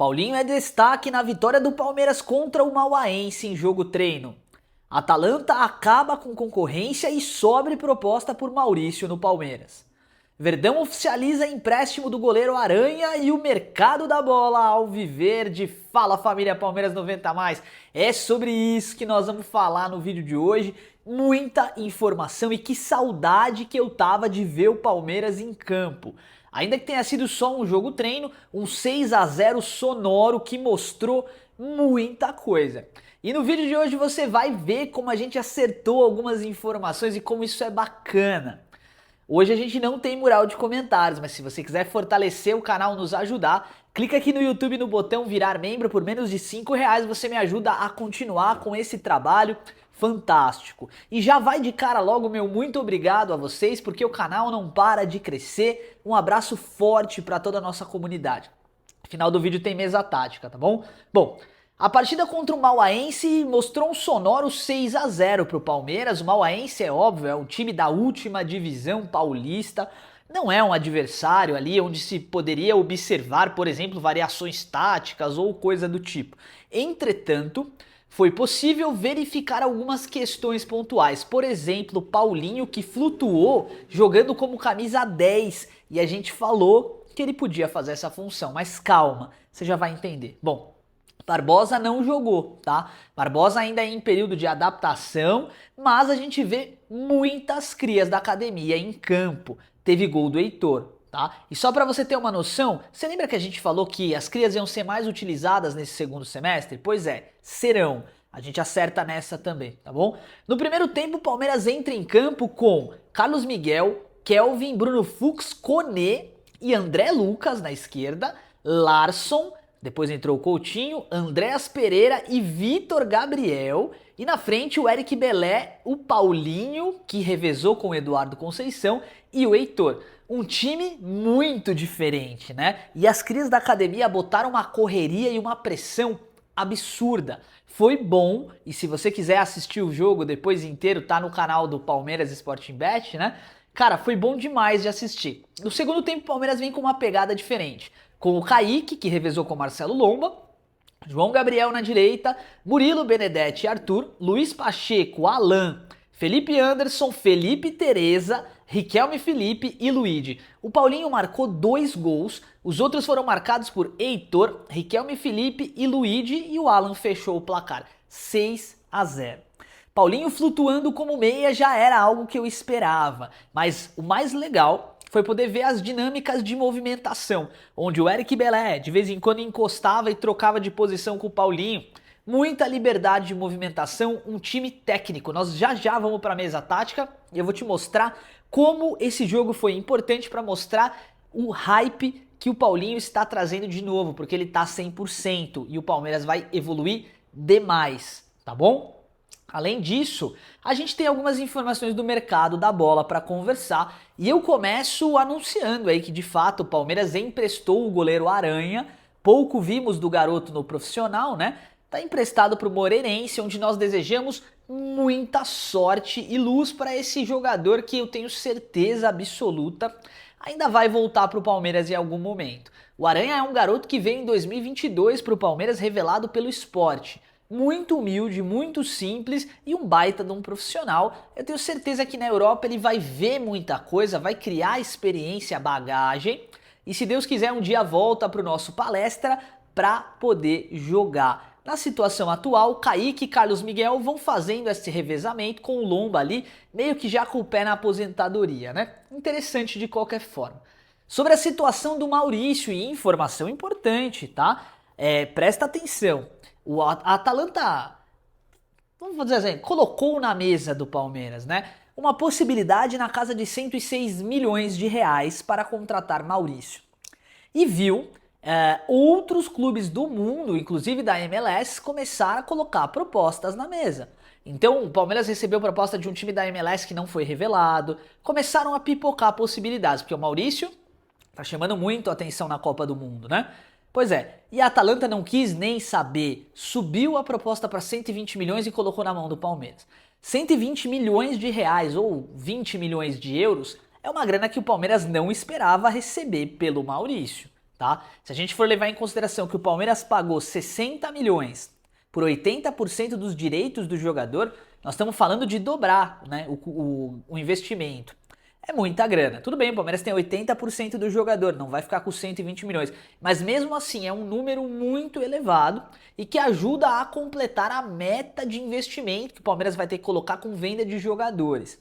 Paulinho é destaque na vitória do Palmeiras contra o Mauaense em jogo treino. Atalanta acaba com concorrência e sobre proposta por Maurício no Palmeiras. Verdão oficializa empréstimo do goleiro Aranha e o mercado da bola alviverde. Fala, família Palmeiras 90+. É sobre isso que nós vamos falar no vídeo de hoje. Muita informação e que saudade que eu tava de ver o Palmeiras em campo. Ainda que tenha sido só um jogo treino, um 6-0 sonoro que mostrou muita coisa. E no vídeo de hoje você vai ver como a gente acertou algumas informações e como isso é bacana. Hoje a gente não tem mural de comentários, mas se você quiser fortalecer o canal, nos ajudar, clica aqui no YouTube no botão virar membro. Por menos de R$5 você me ajuda a continuar com esse trabalho fantástico. E já vai de cara logo meu muito obrigado a vocês, porque o canal não para de crescer. Um abraço forte para toda a nossa comunidade. No final do vídeo tem mesa tática, tá bom? Bom, a partida contra o Mauaense mostrou um sonoro 6-0 para o Palmeiras. O Mauaense, é óbvio, é um time da última divisão paulista. Não é um adversário ali onde se poderia observar, por exemplo, variações táticas ou coisa do tipo. Entretanto, foi possível verificar algumas questões pontuais. Por exemplo, Paulinho, que flutuou jogando como camisa 10. E a gente falou que ele podia fazer essa função. Mas calma, você já vai entender. Bom, Barbosa não jogou, tá? Barbosa ainda é em período de adaptação, mas a gente vê muitas crias da academia em campo. Teve gol do Heitor, tá? E só pra você ter uma noção, você lembra que a gente falou que as crias iam ser mais utilizadas nesse segundo semestre? Pois é, serão. A gente acerta nessa também, tá bom? No primeiro tempo, o Palmeiras entra em campo com Carlos Miguel, Kelvin, Bruno Fux, Koné e André Lucas na esquerda, Larson. Depois entrou o Coutinho, Andréas Pereira e Vitor Gabriel. E na frente o Eric Belé, o Paulinho, que revezou com o Eduardo Conceição, e o Heitor. Um time muito diferente, né? E as crias da academia botaram uma correria e uma pressão absurda. Foi bom, e se você quiser assistir o jogo depois inteiro, tá no canal do Palmeiras Sporting Bet, né? Cara, foi bom demais de assistir. No segundo tempo o Palmeiras vem com uma pegada diferente. Com o Kaique, que revezou com Marcelo Lomba, João Gabriel na direita, Murilo, Benedetti e Arthur, Luiz Pacheco, Alan, Felipe Anderson, Felipe Tereza, Riquelme Felipe e Luigi. O Paulinho marcou 2 gols, os outros foram marcados por Heitor, Riquelme Felipe e Luigi, e o Alan fechou o placar, 6-0. Paulinho flutuando como meia já era algo que eu esperava, mas o mais legal foi poder ver as dinâmicas de movimentação, onde o Eric Belé de vez em quando encostava e trocava de posição com o Paulinho. Muita liberdade de movimentação, um time técnico. Nós já vamos para a mesa tática e eu vou te mostrar como esse jogo foi importante para mostrar o hype que o Paulinho está trazendo de novo, porque ele está 100% e o Palmeiras vai evoluir demais, tá bom? Além disso, a gente tem algumas informações do mercado da bola para conversar e eu começo anunciando aí que de fato o Palmeiras emprestou o goleiro Aranha. Pouco vimos do garoto no profissional, né? Tá emprestado para o Moreirense, onde nós desejamos muita sorte e luz para esse jogador que eu tenho certeza absoluta ainda vai voltar para o Palmeiras em algum momento. O Aranha é um garoto que veio em 2022 para o Palmeiras revelado pelo Sport. Muito humilde, muito simples e um baita de um profissional. Eu tenho certeza que na Europa ele vai ver muita coisa, vai criar experiência, bagagem. E se Deus quiser um dia volta para o nosso palestra para poder jogar. Na situação atual, Kaique e Carlos Miguel vão fazendo esse revezamento com o Lomba ali, meio que já com o pé na aposentadoria, né? Interessante de qualquer forma. Sobre a situação do Maurício, e informação importante, tá? Presta atenção. A Atalanta, vamos dizer assim, colocou na mesa do Palmeiras, né? Uma possibilidade na casa de 106 milhões de reais para contratar Maurício. E viu outros clubes do mundo, inclusive da MLS, começar a colocar propostas na mesa. Então o Palmeiras recebeu proposta de um time da MLS que não foi revelado, começaram a pipocar possibilidades, porque o Maurício tá chamando muito a atenção na Copa do Mundo, né? Pois é, e a Atalanta não quis nem saber, subiu a proposta para 120 milhões e colocou na mão do Palmeiras. 120 milhões de reais ou 20 milhões de euros é uma grana que o Palmeiras não esperava receber pelo Maurício. tá? Se a gente for levar em consideração que o Palmeiras pagou 60 milhões por 80% dos direitos do jogador, nós estamos falando de dobrar, né, o investimento. É muita grana. Tudo bem, o Palmeiras tem 80% do jogador, não vai ficar com 120 milhões. Mas mesmo assim é um número muito elevado e que ajuda a completar a meta de investimento que o Palmeiras vai ter que colocar com venda de jogadores.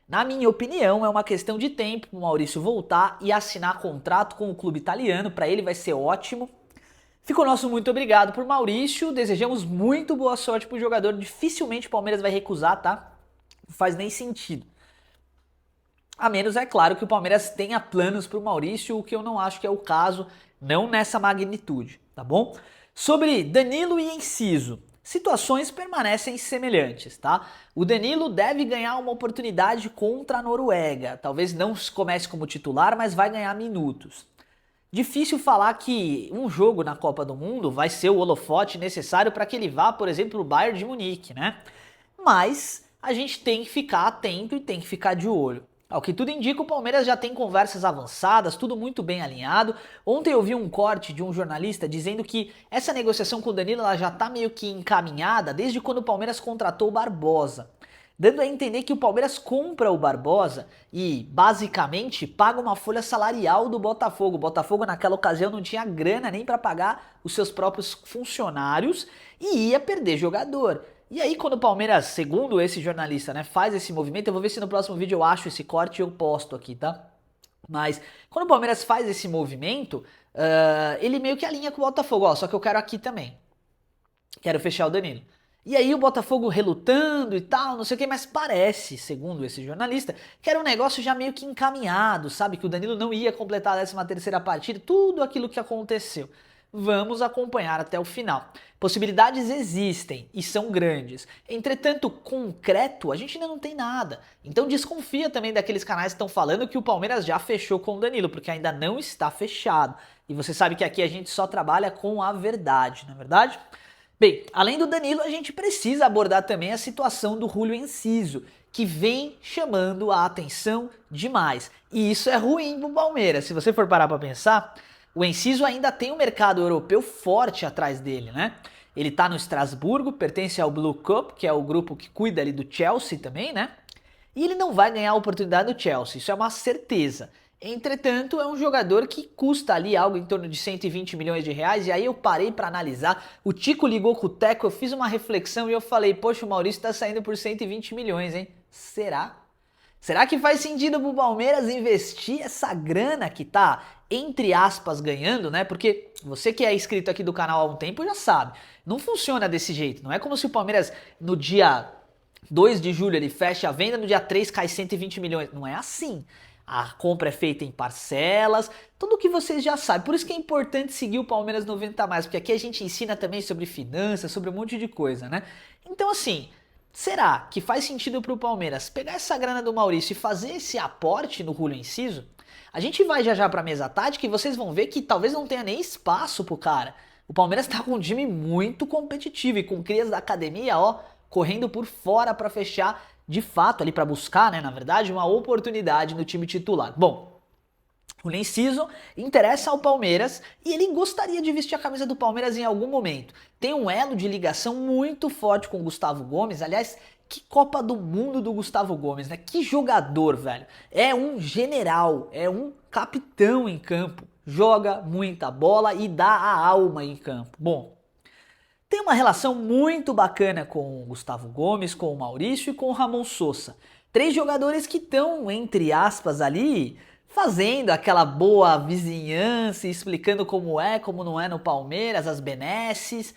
Na minha opinião, é uma questão de tempo para o Maurício voltar e assinar contrato com o clube italiano. Para ele vai ser ótimo. Fica o nosso muito obrigado por Maurício. Desejamos muito boa sorte pro jogador. Dificilmente o Palmeiras vai recusar, tá? Não faz nem sentido. A menos, é claro, que o Palmeiras tenha planos pro Maurício, o que eu não acho que é o caso, não nessa magnitude, tá bom? Sobre Danilo e Enciso, situações permanecem semelhantes, tá? O Danilo deve ganhar uma oportunidade contra a Noruega. Talvez não comece como titular, mas vai ganhar minutos. Difícil falar que um jogo na Copa do Mundo vai ser o holofote necessário para que ele vá, por exemplo, para o Bayern de Munique, né? Mas a gente tem que ficar atento e tem que ficar de olho. Ao que tudo indica, o Palmeiras já tem conversas avançadas, tudo muito bem alinhado. Ontem eu vi um corte de um jornalista dizendo que essa negociação com o Danilo ela já está meio que encaminhada desde quando o Palmeiras contratou o Barbosa, dando a entender que o Palmeiras compra o Barbosa e, basicamente, paga uma folha salarial do Botafogo. O Botafogo, naquela ocasião, não tinha grana nem para pagar os seus próprios funcionários e ia perder jogador. E aí, quando o Palmeiras, segundo esse jornalista, né, faz esse movimento, eu vou ver se no próximo vídeo eu acho esse corte e eu posto aqui, tá? Mas, quando o Palmeiras faz esse movimento, ele meio que alinha com o Botafogo. Ó, só que eu quero aqui também. Quero fechar o Danilo. E aí o Botafogo relutando e tal, não sei o que, mas parece, segundo esse jornalista, que era um negócio já meio que encaminhado, sabe? Que o Danilo não ia completar a 13ª partida, tudo aquilo que aconteceu. Vamos acompanhar até o final. Possibilidades existem e são grandes. Entretanto, concreto, a gente ainda não tem nada. Então desconfia também daqueles canais que estão falando que o Palmeiras já fechou com o Danilo, porque ainda não está fechado. E você sabe que aqui a gente só trabalha com a verdade, não é verdade? Bem, além do Danilo, a gente precisa abordar também a situação do Júlio Enciso, que vem chamando a atenção demais. E isso é ruim pro Palmeiras. Se você for parar para pensar, o Enciso ainda tem um mercado europeu forte atrás dele, né? Ele tá no Estrasburgo, pertence ao Blue Cup, que é o grupo que cuida ali do Chelsea também, né? E ele não vai ganhar a oportunidade do Chelsea, isso é uma certeza. Entretanto, é um jogador que custa ali algo em torno de 120 milhões de reais, e aí eu parei para analisar, o Tico ligou com o Teco, eu fiz uma reflexão e eu falei, poxa, o Maurício tá saindo por 120 milhões, hein? Será? Será que faz sentido pro Palmeiras investir essa grana que tá, entre aspas, ganhando, né? Porque você que é inscrito aqui do canal há um tempo já sabe, não funciona desse jeito, não é como se o Palmeiras no dia 2 de julho ele fecha a venda, no dia 3 cai 120 milhões, não é assim. A compra é feita em parcelas, tudo que vocês já sabem. Por isso que é importante seguir o Palmeiras 90+, porque aqui a gente ensina também sobre finanças, sobre um monte de coisa, né? Então assim, será que faz sentido para o Palmeiras pegar essa grana do Maurício e fazer esse aporte no Júlio Enciso? A gente vai já para a mesa tática e vocês vão ver que talvez não tenha nem espaço pro cara. O Palmeiras tá com um time muito competitivo e com crias da academia, ó, correndo por fora para fechar de fato ali para buscar, né, na verdade, uma oportunidade no time titular. Bom, o Enciso interessa ao Palmeiras e ele gostaria de vestir a camisa do Palmeiras em algum momento. Tem um elo de ligação muito forte com o Gustavo Gomes. Aliás, que Copa do Mundo do Gustavo Gomes, né? Que jogador, velho. É um general, é um capitão em campo. Joga muita bola e dá a alma em campo. Bom, tem uma relação muito bacana com o Gustavo Gomes, com o Maurício e com o Ramon Sosa. 3 jogadores que estão, entre aspas, ali, fazendo aquela boa vizinhança, explicando como é, como não é no Palmeiras, as benesses.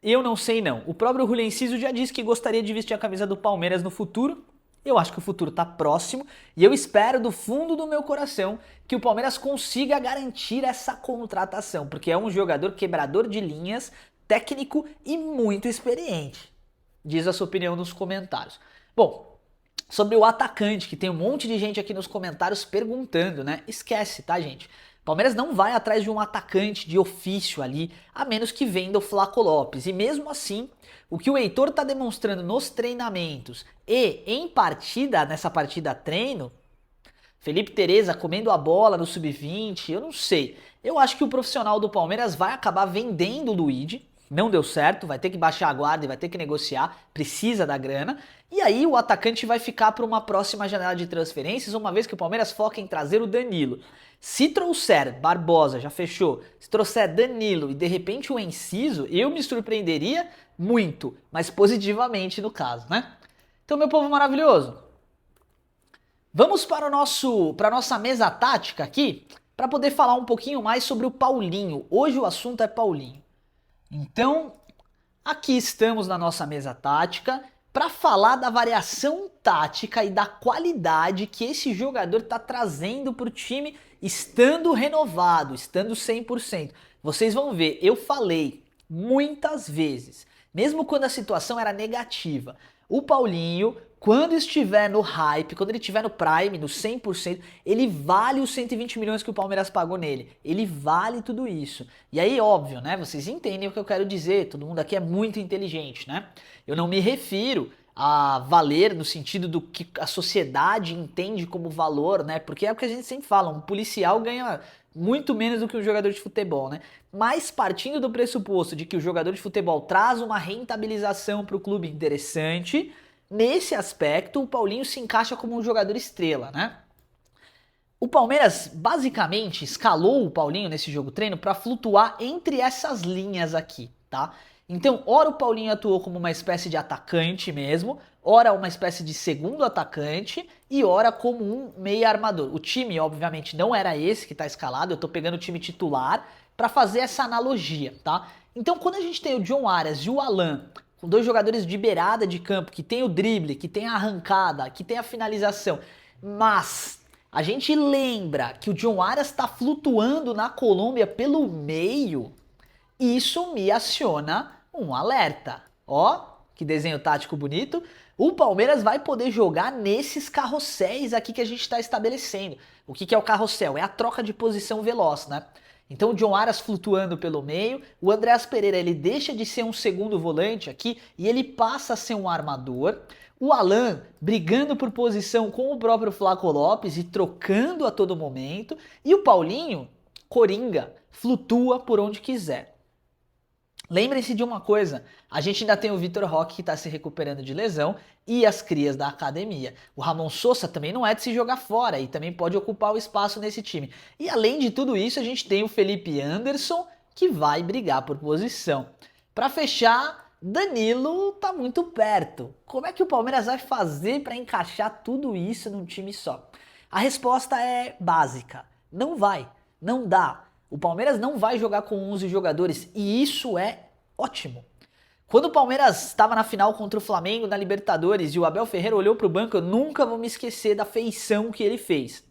Eu não sei não. O próprio Júlio Enciso já disse que gostaria de vestir a camisa do Palmeiras no futuro. Eu acho que o futuro está próximo e eu espero do fundo do meu coração que o Palmeiras consiga garantir essa contratação, porque é um jogador quebrador de linhas, técnico e muito experiente. Diz a sua opinião nos comentários. Bom, sobre o atacante, que tem um monte de gente aqui nos comentários perguntando, né? Esquece, tá, gente? Palmeiras não vai atrás de um atacante de ofício ali, a menos que venda o Flaco Lopes. E mesmo assim, o que o Heitor tá demonstrando nos treinamentos e em partida, nessa partida treino, Felipe Tereza comendo a bola no sub-20, eu não sei. Eu acho que o profissional do Palmeiras vai acabar vendendo o Luigi. Não deu certo, vai ter que baixar a guarda e vai ter que negociar, precisa da grana. E aí o atacante vai ficar para uma próxima janela de transferências, uma vez que o Palmeiras foca em trazer o Danilo. Se trouxer Barbosa, já fechou. Se trouxer Danilo e de repente o Enciso, eu me surpreenderia muito, mas positivamente no caso, né? Então, meu povo maravilhoso, vamos para a nossa mesa tática aqui, para poder falar um pouquinho mais sobre o Paulinho. Hoje o assunto é Paulinho. Então, aqui estamos na nossa mesa tática para falar da variação tática e da qualidade que esse jogador está trazendo para o time, estando renovado, estando 100%. Vocês vão ver, eu falei muitas vezes, mesmo quando a situação era negativa, o Paulinho, quando estiver no hype, quando ele estiver no prime, no 100%, ele vale os 120 milhões que o Palmeiras pagou nele. Ele vale tudo isso. E aí, óbvio, né? Vocês entendem o que eu quero dizer. Todo mundo aqui é muito inteligente, né? Eu não me refiro a valer no sentido do que a sociedade entende como valor, né? Porque é o que a gente sempre fala, um policial ganha muito menos do que um jogador de futebol, né? Mas partindo do pressuposto de que o jogador de futebol traz uma rentabilização para o clube interessante, nesse aspecto o Paulinho se encaixa como um jogador estrela, né? O Palmeiras basicamente escalou o Paulinho nesse jogo treino para flutuar entre essas linhas aqui, tá? Então, ora o Paulinho atuou como uma espécie de atacante mesmo, ora uma espécie de segundo atacante e ora como um meia armador. O time, obviamente, não era esse que está escalado, eu tô pegando o time titular para fazer essa analogia, tá? Então, quando a gente tem o John Arias e o Alan, com dois jogadores de beirada de campo, que tem o drible, que tem a arrancada, que tem a finalização, mas a gente lembra que o John Arias está flutuando na Colômbia pelo meio, isso me aciona um alerta. Ó, que desenho tático bonito. O Palmeiras vai poder jogar nesses carrosséis aqui que a gente está estabelecendo. O que é o carrossel? É a troca de posição veloz, né? Então o John Arias flutuando pelo meio, o Andreas Pereira ele deixa de ser um segundo volante aqui e ele passa a ser um armador. O Alan brigando por posição com o próprio Flaco Lopes e trocando a todo momento. E o Paulinho, coringa, flutua por onde quiser. Lembrem-se de uma coisa, a gente ainda tem o Vitor Roque que está se recuperando de lesão e as crias da academia. O Ramon Sosa também não é de se jogar fora e também pode ocupar o espaço nesse time. E além de tudo isso, a gente tem o Felipe Anderson que vai brigar por posição. Para fechar, Danilo tá muito perto. Como é que o Palmeiras vai fazer para encaixar tudo isso num time só? A resposta é básica, não vai, não dá. O Palmeiras não vai jogar com 11 jogadores e isso é ótimo. Quando o Palmeiras estava na final contra o Flamengo na Libertadores e o Abel Ferreira olhou para o banco, eu nunca vou me esquecer da feição que ele fez.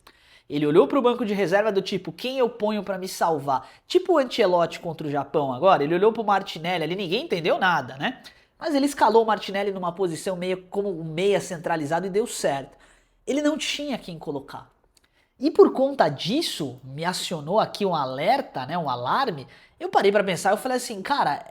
Ele olhou para o banco de reserva do tipo, quem eu ponho para me salvar? Tipo o Ancelotti contra o Japão agora, ele olhou para o Martinelli ali, ninguém entendeu nada, né? Mas ele escalou o Martinelli numa posição meio como um meia centralizado e deu certo. Ele não tinha quem colocar. E por conta disso, me acionou aqui um alerta, né, um alarme. Eu parei para pensar, eu falei assim, cara,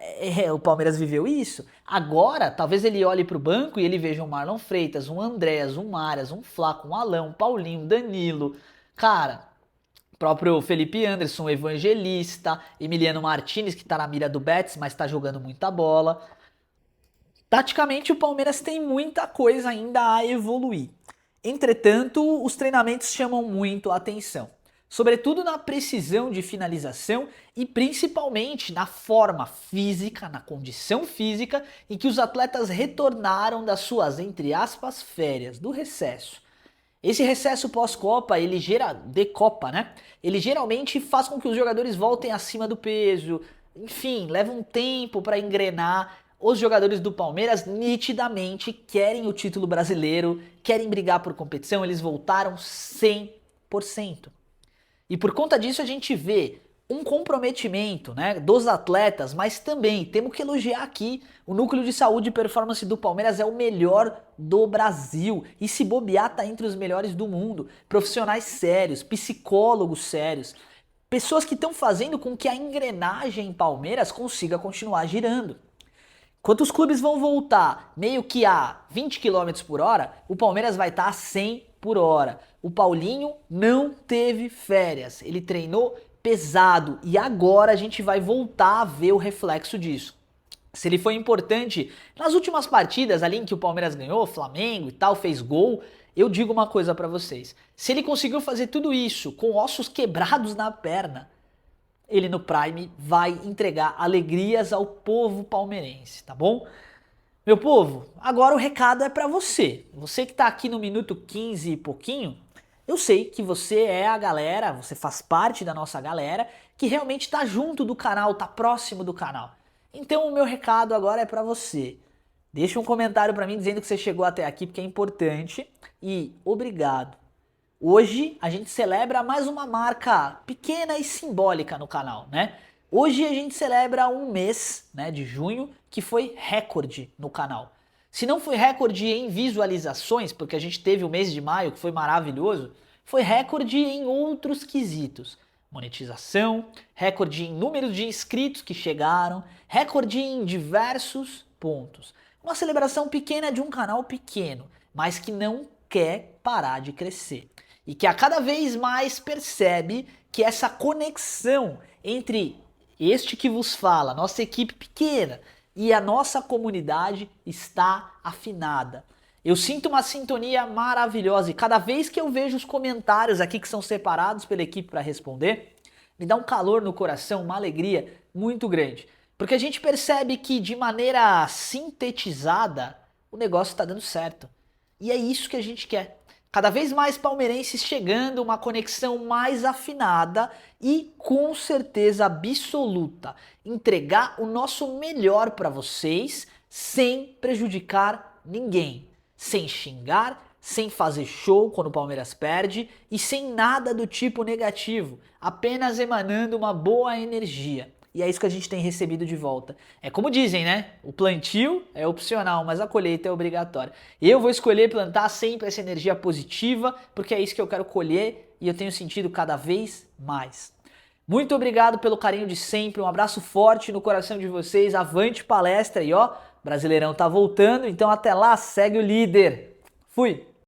o Palmeiras viveu isso? Agora, talvez ele olhe para o banco e ele veja um Marlon Freitas, um Andréas, um Arias, um Flaco, um Alão, um Paulinho, um Danilo. Cara, próprio Felipe Anderson, Evangelista, Emiliano Martinez, que tá na mira do Betis, mas tá jogando muita bola. Taticamente, o Palmeiras tem muita coisa ainda a evoluir. Entretanto, os treinamentos chamam muito a atenção, sobretudo na precisão de finalização e principalmente na forma física, na condição física em que os atletas retornaram das suas, entre aspas, férias, do recesso. Esse recesso pós-Copa, de Copa, né? Ele geralmente faz com que os jogadores voltem acima do peso, enfim, leva um tempo para engrenar. Os jogadores do Palmeiras nitidamente querem o título brasileiro, querem brigar por competição, eles voltaram 100%. E por conta disso a gente vê um comprometimento, né, dos atletas, mas também temos que elogiar aqui, o núcleo de saúde e performance do Palmeiras é o melhor do Brasil e se bobear tá entre os melhores do mundo, profissionais sérios, psicólogos sérios, pessoas que estão fazendo com que a engrenagem Palmeiras consiga continuar girando. Enquanto os clubes vão voltar meio que a 20 km por hora, o Palmeiras vai estar a 100 por hora. O Paulinho não teve férias, ele treinou pesado e agora a gente vai voltar a ver o reflexo disso. Se ele foi importante nas últimas partidas ali em que o Palmeiras ganhou, Flamengo e tal, fez gol, eu digo uma coisa pra vocês. Se ele conseguiu fazer tudo isso com ossos quebrados na perna, ele no Prime vai entregar alegrias ao povo palmeirense, tá bom? Meu povo, agora o recado é pra você. Você que tá aqui no minuto 15 e pouquinho, eu sei que você é a galera, você faz parte da nossa galera que realmente tá junto do canal, tá próximo do canal. Então o meu recado agora é pra você. Deixa um comentário pra mim dizendo que você chegou até aqui porque é importante e obrigado. Hoje a gente celebra mais uma marca pequena e simbólica no canal, né? Hoje a gente celebra um mês, né, de junho, que foi recorde no canal. Se não foi recorde em visualizações, porque a gente teve o mês de maio que foi maravilhoso, foi recorde em outros quesitos. Monetização, recorde em número de inscritos que chegaram, recorde em diversos pontos. Uma celebração pequena de um canal pequeno, mas que não quer parar de crescer. E que a cada vez mais percebe que essa conexão entre este que vos fala, nossa equipe pequena, e a nossa comunidade está afinada. Eu sinto uma sintonia maravilhosa e cada vez que eu vejo os comentários aqui que são separados pela equipe para responder, me dá um calor no coração, uma alegria muito grande. Porque a gente percebe que de maneira sintetizada o negócio está dando certo. E é isso que a gente quer. Cada vez mais palmeirenses chegando, uma conexão mais afinada e com certeza absoluta entregar o nosso melhor para vocês sem prejudicar ninguém, sem xingar, sem fazer show quando o Palmeiras perde e sem nada do tipo negativo, apenas emanando uma boa energia. E é isso que a gente tem recebido de volta. É como dizem, né? O plantio é opcional, mas a colheita é obrigatória. Eu vou escolher plantar sempre essa energia positiva, porque é isso que eu quero colher e eu tenho sentido cada vez mais. Muito obrigado pelo carinho de sempre, um abraço forte no coração de vocês, avante palestra e ó, Brasileirão tá voltando, então até lá, segue o líder. Fui!